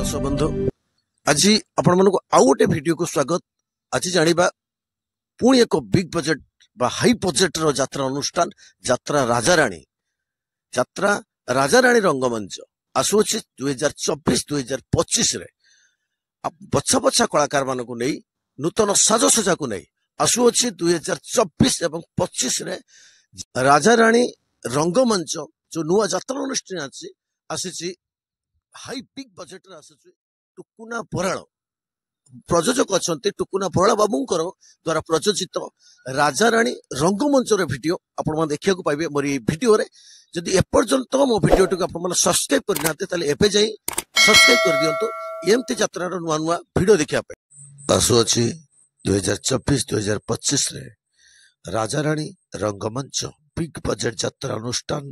दर्शक बंधु आज आपण मानक आउ गोटे वीडियो को स्वागत। आज जानिबा पुणी एक बिग बजेट बा हाई बजेट रो यात्रा अनुष्ठान यात्रा राजाराणी रंगमंच आसुअछि 2024-2025 रे बछा बछा कलाकार मानक नहीं नूतन साजसजा को नहीं आसुअछि 2024 एवं 25 रे राजाराणी रंगमंच जो नुआ यात्रा अनुष्ठान आसी हाई बिग बजेट आसी टुकुना बराड़ प्रयोजक अच्छा टुकुना बराड़ बाबू द्वारा प्रयोजित राजाराणी रंगमंच वीडियो आपण देखा पाइबे मोर वीडियो रे। जदि एपर्यंत मो वीडियो टी आप सब्सक्राइब करना एबे जाई सब्सक्राइब कर दियंतु एमती यात्रा नुआ नुआ वीडियो देखा आसुअछि 2024-2025 रे राजाराणी रंगमंच बिग बजेट यात्रा अनुष्ठान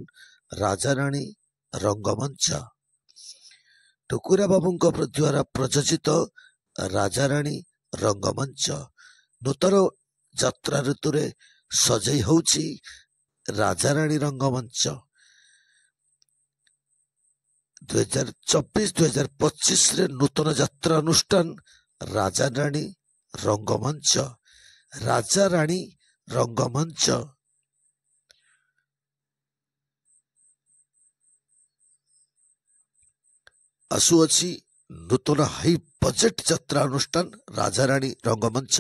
राजाराणी रंगमंच टुकुरा बाबू द्वारा प्रयोजित राजाराणी रंगमंच नूतन यात्रा ऋतु रे सजई होउछि राजाराणी रंगमंच 2024-2025 रे नूतन यात्रा अनुष्ठान राजाराणी रंगमंच राजाराणी रंगमंच आसुअछि नूतन हाई बजेट यात्रा अनुष्ठान राजाराणी रंगमंच।